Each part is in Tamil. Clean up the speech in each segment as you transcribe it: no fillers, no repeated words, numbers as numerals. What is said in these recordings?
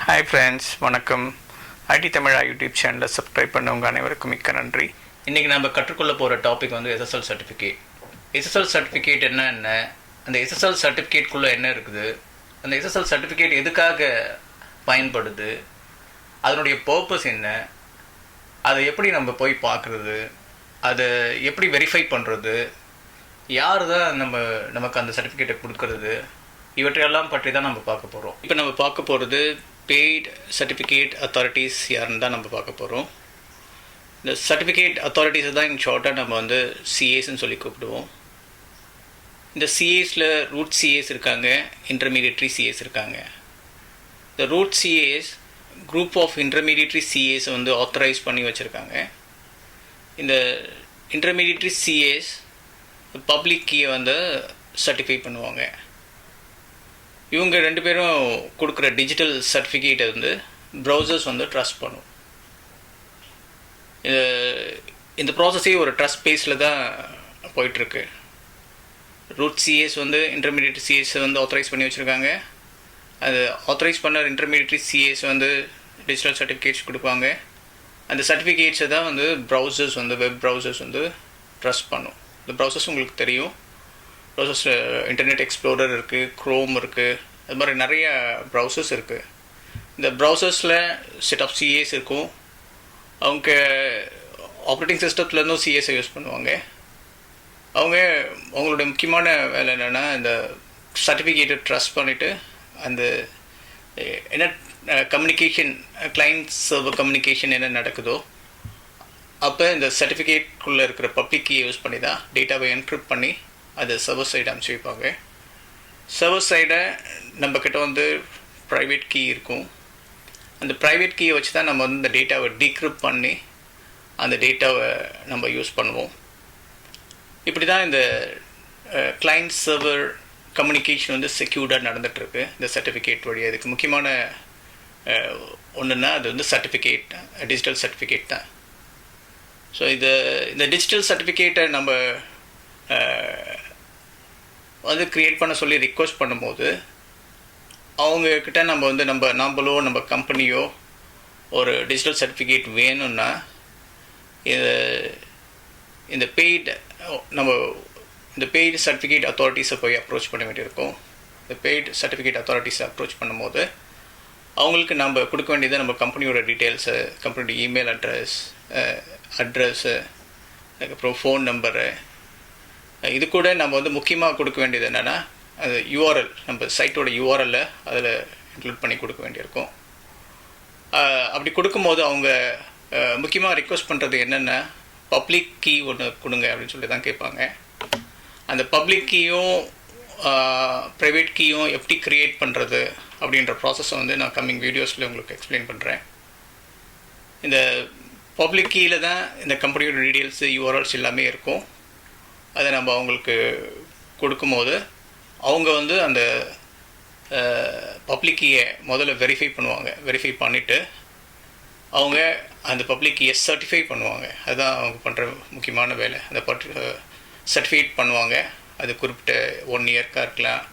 ஹாய் ஃப்ரெண்ட்ஸ், வணக்கம். ஐடி தமிழா யூடியூப் சேனலை சப்ஸ்கிரைப் பண்ணவங்க அனைவருக்கும் மிக்க நன்றி. இன்றைக்கி நம்ம கற்றுக்கொள்ள போகிற டாபிக் வந்து SSL Certificate. SSL Certificate என்ன, அந்த SSL Certificateக்குள்ளே என்ன இருக்குது, அந்த SSL Certificate எதுக்காக பயன்படுது, அதனுடைய பர்பஸ் என்ன, அதை எப்படி நம்ம போய் பார்க்குறது, அதை எப்படி வெரிஃபை பண்ணுறது, யார் தான் நமக்கு அந்த சர்டிஃபிகேட்டை கொடுக்கறது, இவற்றையெல்லாம் பற்றி தான் நம்ம பார்க்க போகிறோம். இப்போ நம்ம பார்க்க போகிறது பெய்ட் சர்டிஃபிகேட் அத்தாரிட்டிஸ் யாருன்னு தான் நம்ம பார்க்க போகிறோம். இந்த சர்டிஃபிகேட் அத்தாரிட்டிஸை தான் இங்கே ஷார்ட்டாக நம்ம வந்து சிஏஸ்ன்னு சொல்லி கூப்பிடுவோம். இந்த சிஏஸில் ரூட் சிஏஸ் இருக்காங்க, இன்டர்மீடியட்ரி சிஏஸ் இருக்காங்க. இந்த ரூட் சிஏஸ் குரூப் ஆஃப் இன்டர்மீடியட்ரி சிஏஸை வந்து ஆத்தரைஸ் பண்ணி வச்சுருக்காங்க. இந்த இன்டர்மீடியட்ரி சிஏஸ் பப்ளிக் கீயை வந்து சர்டிஃபை பண்ணுவாங்க. இவங்க ரெண்டு பேரும் கொடுக்குற டிஜிட்டல் சர்டிஃபிகேட்டை வந்து ப்ரௌசர்ஸ் வந்து ட்ரஸ்ட் பண்ணும். இந்த ப்ராசஸே ஒரு ட்ரஸ்ட் பேஸில் தான் போயிட்டுருக்கு. ரூட் சிஏஸ் வந்து இன்டர்மீடியட் சிஏஸை வந்து ஆத்தரைஸ் பண்ணி வச்சுருக்காங்க. அது ஆத்தரைஸ் பண்ண இன்டர்மீடியட்ரி சிஏஸ் வந்து டிஜிட்டல் சர்டிஃபிகேட்ஸ் கொடுப்பாங்க. அந்த சர்டிஃபிகேட்ஸை தான் வந்து ப்ரௌசர்ஸ் வந்து வெப் ப்ரௌசர்ஸ் வந்து ட்ரஸ்ட் பண்ணும். இந்த ப்ரௌசர்ஸ் உங்களுக்கு தெரியும். ப்ரௌசர்ஸ் இன்டர்நெட் எக்ஸ்ப்ளோரர் இருக்குது, க்ரோம் இருக்குது, அது மாதிரி நிறைய ப்ரௌசர்ஸ் இருக்குது. இந்த ப்ரௌசர்ஸில் செட் ஆஃப் சிஏஸ் இருக்கும். அவங்க ஆப்ரேட்டிங் சிஸ்டத்துலேருந்தும் சிஏஸை யூஸ் பண்ணுவாங்க. அவங்களுடைய முக்கியமான வேலை என்னென்னா, இந்த சர்டிஃபிகேட்டை ட்ரஸ்ட் பண்ணிவிட்டு அந்த என்ன கம்யூனிகேஷன், கிளைண்ட் சர்வர் கம்யூனிகேஷன் என்ன நடக்குதோ அப்போ இந்த சர்டிஃபிகேட்குள்ளே இருக்கிற பப்ளிக் கீயை யூஸ் பண்ணி தான் டேட்டாவை என்கிரிப்ட் பண்ணி அது சர்வர் சைடு அனுப்பிச்சி வைப்பாங்க. சர்வர் சைடை நம்மக்கிட்ட வந்து ப்ரைவேட் கீ இருக்கும். அந்த ப்ரைவேட் கீயை வச்சு தான் நம்ம வந்து இந்த டேட்டாவை டீக்ரிப்ட் பண்ணி அந்த டேட்டாவை நம்ம யூஸ் பண்ணுவோம். இப்படி தான் இந்த கிளைண்ட் சர்வர் கம்யூனிகேஷன் வந்து செக்யூர்டாக நடந்துகிட்ருக்கு இந்த சர்டிஃபிகேட் வழியாக. இதுக்கு முக்கியமான ஒன்றுன்னா அது வந்து சர்டிஃபிகேட், டிஜிட்டல் சர்டிஃபிகேட் தான். ஸோ இந்த டிஜிட்டல் சர்டிஃபிகேட்டை நம்ம வந்து க்ரியேட் பண்ண சொல்லி ரிக்வெஸ்ட் பண்ணும்போது அவங்கக்கிட்ட நம்ம வந்து நம்மளோ நம்ம கம்பெனியோ ஒரு டிஜிட்டல் சர்டிஃபிகேட் வேணும்னா இந்த பெய்டு சர்டிஃபிகேட் அத்தாரிட்டிஸை போய் அப்ரோச் பண்ண வேண்டியிருக்கும். இந்த பெய்டு சர்டிஃபிகேட் அத்தாரிட்டிஸை அப்ரோச் பண்ணும்போது அவங்களுக்கு நம்ம கொடுக்க வேண்டியது நம்ம கம்பெனியோட டீட்டெயில்ஸு, கம்பெனியோட இமெயில் அட்ரஸ்ஸு, அதுக்கப்புறம் ஃபோன் நம்பரு. இது கூட நம்ம வந்து முக்கியமாக கொடுக்க வேண்டியது என்னென்னா அது யூஆர்எல், நம்ம சைட்டோட யூஆர்எல்லை அதில் இன்க்ளூட் பண்ணி கொடுக்க வேண்டியிருக்கும். அப்படி கொடுக்கும்போது அவங்க முக்கியமாக ரிக்வெஸ்ட் பண்ணுறது என்னென்னா பப்ளிக் கீ ஒன்று கொடுங்க அப்படின்னு சொல்லி தான் கேட்பாங்க. அந்த பப்ளிக் கீயும் ப்ரைவேட் கீயும் எப்படி க்ரியேட் பண்ணுறது அப்படின்ற ப்ராசஸை வந்து நான் கம்மிங் வீடியோஸில் உங்களுக்கு எக்ஸ்பிளைன் பண்ணுறேன். இந்த பப்ளிக் கீயில் தான் இந்த கம்பெனியோட டீட்டெயில்ஸு, யூஆர்எல்ஸ் எல்லாமே இருக்கும். அதை நம்ம அவங்களுக்கு கொடுக்கும்போது அவங்க வந்து அந்த பப்ளிக் கீயை முதல்ல வெரிஃபை பண்ணுவாங்க. வெரிஃபை பண்ணிவிட்டு அவங்க அந்த பப்ளிக் கீயை சர்டிஃபை பண்ணுவாங்க. அதுதான் அவங்க பண்ணுற முக்கியமான வேலை. அந்த சர்டிஃபிகேட் பண்ணுவாங்க. அது குறிப்பிட்ட 1 இயர்க்காக இருக்கலாம்,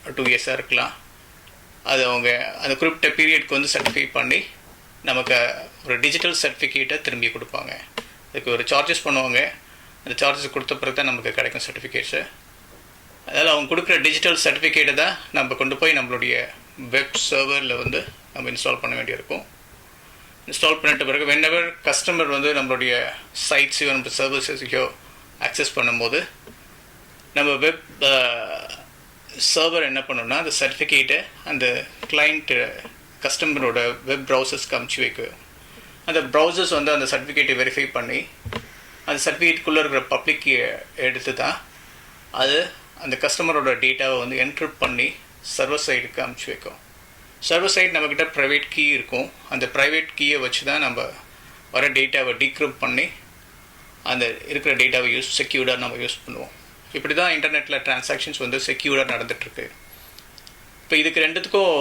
2 இயர்ஸாக இருக்கலாம். அது அவங்க அந்த குறிப்பிட்ட பீரியட்க்கு வந்து சர்டிஃபை பண்ணி நமக்கு ஒரு டிஜிட்டல் சர்டிஃபிகேட்டை திரும்பி கொடுப்பாங்க. அதுக்கு ஒரு சார்ஜஸ் பண்ணுவாங்க. அந்த சார்ஜஸ் கொடுத்த பிறகு தான் நமக்கு கிடைக்கும் சர்டிஃபிகேட்ஸு. அதனால் அவங்க கொடுக்குற டிஜிட்டல் சர்டிஃபிகேட்டை தான் நம்ம கொண்டு போய் நம்மளுடைய வெப் சர்வரில் வந்து நம்ம இன்ஸ்டால் பண்ண வேண்டியிருக்கும். இன்ஸ்டால் பண்ணிட்ட பிறகு வென்எவர் கஸ்டமர் வந்து நம்மளுடைய சைட்ஸையோ நம்ம சர்வீசஸையோ ஆக்சஸ் பண்ணும்போது நம்ம வெப் சர்வர் என்ன பண்ணணும்னா அந்த சர்டிஃபிகேட்டை அந்த கிளைண்ட் கஸ்டமரோட வெப் ப்ரௌசர்ஸ்க்கு அமுச்சு வைக்கும். அந்த ப்ரௌசர்ஸ் வந்து அந்த சர்டிஃபிகேட்டை வெரிஃபை பண்ணி அந்த சர்டிஃபிகேட்டுக்குள்ளே இருக்கிற பப்ளிக் எடுத்து தான் அது அந்த கஸ்டமரோட டேட்டாவை வந்து என்கிரிப்ட் பண்ணி சர்வர் சைடுக்கு அமுச்சு வைக்கும். சர்வர் சைடு நம்மக்கிட்ட ப்ரைவேட் கீ இருக்கும். அந்த ப்ரைவேட் கீயை வச்சு தான் நம்ம வர டேட்டாவை டீக்ரிப்ட் பண்ணி அந்த இருக்கிற டேட்டாவை செக்யூர்டாக நம்ம யூஸ் பண்ணுவோம். இப்படி தான் இன்டர்நெட்டில் ட்ரான்சாக்ஷன்ஸ் வந்து செக்யூர்டாக நடந்துகிட்ருக்கு. இப்போ இதுக்கு ரெண்டுத்துக்கும்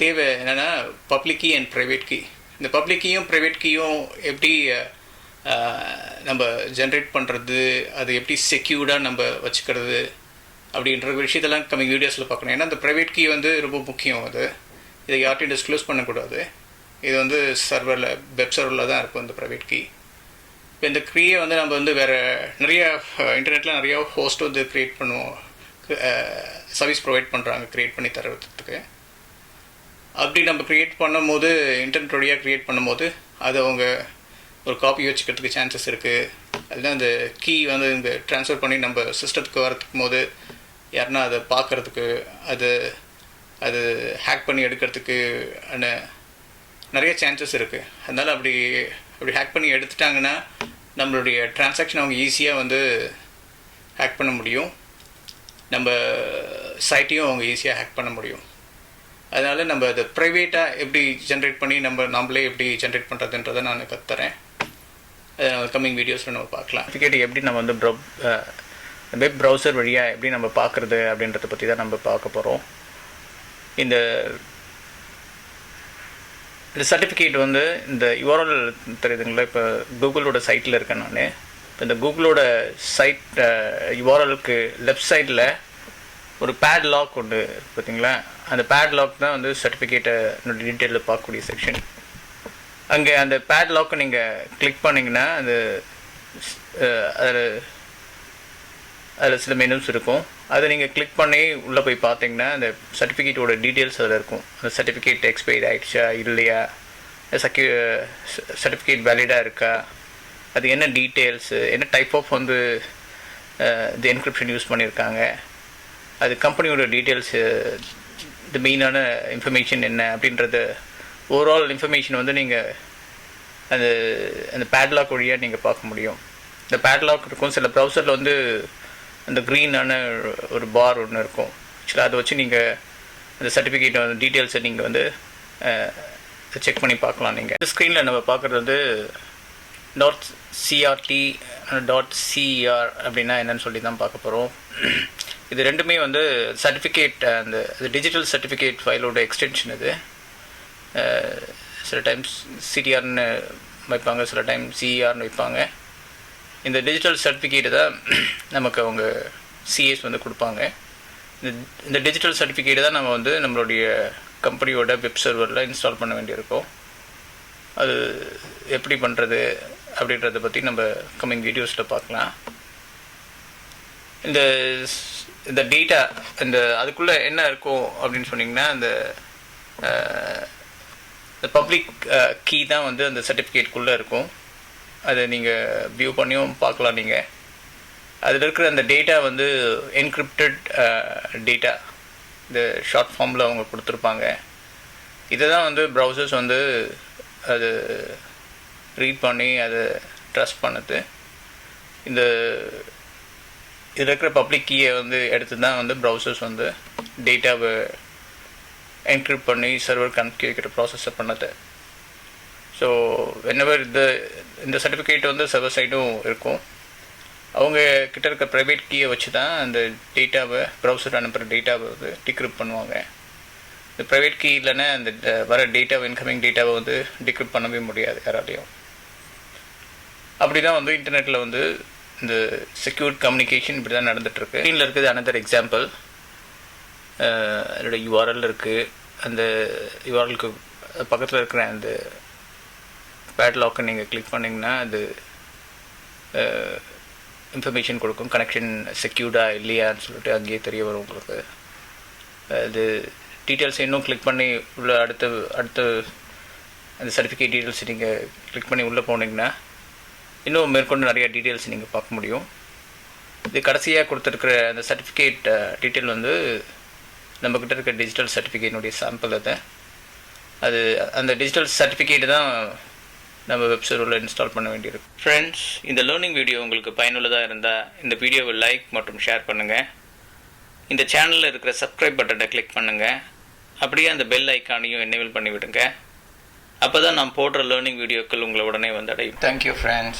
தேவை என்னென்னா public key and private key. இந்த பப்ளிக் கீயும் ப்ரைவேட் கீயும் எப்படி நம்ம ஜென்ரேட் பண்ணுறது, அது எப்படி செக்யூர்டாக நம்ம வச்சுக்கிறது, அப்படின்ற விஷயத்தெல்லாம் கம்மிங் வீடியோஸில் பார்க்கணும். ஏன்னா அந்த ப்ரைவேட் கீ வந்து ரொம்ப முக்கியம். அது இதை யார்ட்டையும் டிஸ்க்ளோஸ் பண்ணக்கூடாது. இது வந்து சர்வரில் வெப் சர்வரில் தான் இருக்கும் இந்த ப்ரைவேட் கீ. இப்போ இந்த கீயை வந்து நம்ம வந்து வேறு நிறையா இன்டர்நெட்டில் நிறையா ஹோஸ்ட் வந்து க்ரியேட் பண்ணுவோம், சர்வீஸ் ப்ரொவைட் பண்ணுறாங்க க்ரியேட் பண்ணி தரதுக்கு. அப்படி நம்ம க்ரியேட் பண்ணும்போது, இன்டர்நெட் வழியாக க்ரியேட் பண்ணும்போது அது அவங்க ஒரு காப்பி வச்சுக்கிறதுக்கு சான்சஸ் இருக்குது. அதுதான் அந்த கீ வந்து இங்கே ட்ரான்ஸ்ஃபர் பண்ணி நம்ம சிஸ்டத்துக்கு வரதுக்கும் போது யாருன்னா அதை பார்க்குறதுக்கு, அது ஹேக் பண்ணி எடுக்கிறதுக்கு நிறைய சான்சஸ் இருக்குது. அதனால் அப்படி ஹேக் பண்ணி எடுத்துட்டாங்கன்னா நம்மளுடைய ட்ரான்சாக்ஷன் அவங்க ஈஸியாக வந்து ஹேக் பண்ண முடியும், நம்ம சைட்டையும் அவங்க ஈஸியாக ஹேக் பண்ண முடியும். அதனால் நம்ம அதை ப்ரைவேட்டாக எப்படி ஜென்ரேட் பண்ணி நம்மளே எப்படி ஜென்ரேட் பண்ணுறதுன்றதை நான் கற்றுத்தரேன். அதை நம்ம கம்மிங் வீடியோஸில் நம்ம பார்க்கலாம். சர்டிஃபிகேட் எப்படி நம்ம வந்து வெப் ப்ரௌசர் வழியாக எப்படி நம்ம பார்க்குறது அப்படின்றத பற்றி தான் நம்ம பார்க்க போகிறோம். இந்த சர்டிஃபிகேட் வந்து இந்த URL தெரியுதுங்களா, இப்போ கூகுளோட சைட்டில் இருக்கேன் நான். இப்போ இந்த கூகுளோட சைட் URLக்கு லெஃப்ட் சைடில் ஒரு பேட் லாக் ஒன்று பார்த்தீங்களா, அந்த பேட் லாக் தான் வந்து சர்டிஃபிகேட்டை டீட்டெயிலில் பார்க்கக்கூடிய செக்ஷன். அங்கே அந்த பேட் லாக்கை நீங்கள் கிளிக் பண்ணிங்கன்னா அது அதில் சில மெனுஸ் இருக்கும். அதை நீங்கள் கிளிக் பண்ணி உள்ளே போய் பார்த்தீங்கன்னா அந்த சர்டிஃபிகேட்டோட டீட்டெயில்ஸ் அதில் இருக்கும். அந்த சர்டிஃபிகேட் எக்ஸ்பைரி ஆகிடுச்சா இல்லையா, சர்டிஃபிகேட் வேலிடாக இருக்கா, அது என்ன டீட்டெயில்ஸு, என்ன டைப் ஆஃப் வந்து இது என்கிரிப்ஷன் யூஸ் பண்ணியிருக்காங்க, அது கம்பெனியோட டீட்டெயில்ஸு, இது மெயினான இன்ஃபர்மேஷன் என்ன அப்படின்றது ஓவரால் இன்ஃபர்மேஷன் வந்து நீங்கள் அந்த பேட்லாக் வழியாக நீங்கள் பார்க்க முடியும். இந்த பேட்லாக் இருக்கும். சில ப்ரௌசரில் வந்து அந்த க்ரீனான ஒரு பார் ஒன்று இருக்கும். ஆக்சுவலாக அதை வச்சு நீங்கள் அந்த சர்டிஃபிகேட் டீட்டெயில்ஸை நீங்கள் வந்து செக் பண்ணி பார்க்கலாம். நீங்கள் இந்த ஸ்க்ரீனில் நம்ம பார்க்குறது வந்து .crt .cer அப்படின்னா என்னன்னு சொல்லி தான் பார்க்க போகிறோம். இது ரெண்டுமே வந்து சர்டிஃபிகேட், அந்த டிஜிட்டல் சர்டிஃபிகேட் ஃபைலோட எக்ஸ்டென்ஷன். இது சில டைம்ஸ் சிடிஆர்னு வைப்பாங்க, சில டைம் சிஇஆர்னு வைப்பாங்க. இந்த டிஜிட்டல் சர்டிஃபிகேட்டு தான் நமக்கு அவங்க சிஎஸ் வந்து கொடுப்பாங்க. இந்த டிஜிட்டல் சர்டிஃபிகேட்டு தான் நம்ம வந்து நம்மளுடைய கம்பெனியோட வெப் சர்வரில் இன்ஸ்டால் பண்ண வேண்டியிருக்கும். அது எப்படி பண்ணுறது அப்படின்றத பற்றி நம்ம கம்மிங் வீடியோஸில் பார்க்கலாம். இந்த டேட்டா அதுக்குள்ளே என்ன இருக்கும் அப்படின்னு சொன்னிங்கன்னா, இந்த பப்ளிக் கீ தான் வந்து அந்த சர்டிஃபிகேட்குள்ளே இருக்கும். அதை நீங்கள் வியூ பண்ணியும் பார்க்கலாம். நீங்கள் அதில் இருக்கிற அந்த டேட்டா வந்து என்கிரிப்டட் டேட்டா, இந்த ஷார்ட் ஃபார்மில் அவங்க கொடுத்துருப்பாங்க. இதை தான் வந்து ப்ரௌசர்ஸ் வந்து அது ரீட் பண்ணி அதை ட்ரஸ்ட் பண்ணுது. இதில் இருக்கிற பப்ளிக் கீயை வந்து எடுத்து தான் வந்து ப்ரௌசர்ஸ் வந்து டேட்டாவை என்கிரிப்ட் பண்ணி சர்வர் கனெக்ட் வைக்கிற ப்ராசஸை பண்ணது. ஸோ வென்எவர் இந்த சர்டிஃபிகேட் வந்து சர்வர் சைடும் இருக்கும். அவங்க கிட்ட இருக்க ப்ரைவேட் கீயை வச்சு தான் அந்த டேட்டாவை, ப்ரௌசர் அனுப்புகிற டேட்டாவை வந்து டிக்ரிப்ட் பண்ணுவாங்க. இந்த ப்ரைவேட் கீ இல்லைன்னா அந்த வர டேட்டாவை, இன்கமிங் டேட்டாவை வந்து டிக்ரிப்ட் பண்ணவே முடியாது யாராலையும். அப்படி தான் வந்து இன்டர்நெட்டில் வந்து இந்த செக்யூர் கம்யூனிகேஷன் இப்படி தான் நடந்துகிட்ருக்கு. ஸ்க்ரீனில் இருக்குது அனதர் எக்ஸாம்பிள். அதோட URL இருக்குது. அந்த URLக்கு பக்கத்தில் இருக்கிற அந்த பேட்லாக்கை நீங்கள் கிளிக் பண்ணிங்கன்னா அது இன்ஃபர்மேஷன் கொடுக்கும், கனெக்ஷன் செக்யூர்டா இல்லையான்னு சொல்லிட்டு அங்கேயே தெரிய வரும் உங்களுக்கு. அது டீட்டெயில்ஸ் இன்னும் கிளிக் பண்ணி உள்ள அடுத்த அந்த சர்டிஃபிகேட் டீட்டெயில்ஸ் நீங்கள் கிளிக் பண்ணி உள்ளே போனீங்கன்னா இன்னும் மேற்கொண்டு நிறையா டீட்டெயில்ஸ் நீங்கள் பார்க்க முடியும். இது கடைசியாக கொடுத்துருக்குற அந்த சர்டிஃபிகேட் டீட்டெயில் வந்து நம்மக்கிட்ட இருக்க டிஜிட்டல் சர்டிஃபிகேட்னுடைய சாம்பிள். அது அந்த டிஜிட்டல் சர்டிஃபிகேட்டு தான் நம்ம வெப் சர்வரில் இன்ஸ்டால் பண்ண வேண்டியிருக்கு. ஃப்ரெண்ட்ஸ், இந்த லேர்னிங் வீடியோ உங்களுக்கு பயனுள்ளதாக இருந்தால் இந்த வீடியோவை லைக் மற்றும் ஷேர் பண்ணுங்கள். இந்த சேனலில் இருக்கிற சப்ஸ்கிரைப் பட்டனை கிளிக் பண்ணுங்கள். அப்படியே அந்த பெல் ஐக்கானையும் எனேபிள் பண்ணி விடுங்க. அப்போ தான் நான் போடுற லேர்னிங் வீடியோக்கள் உங்களை உடனே வந்து அடையும். Thank you friends.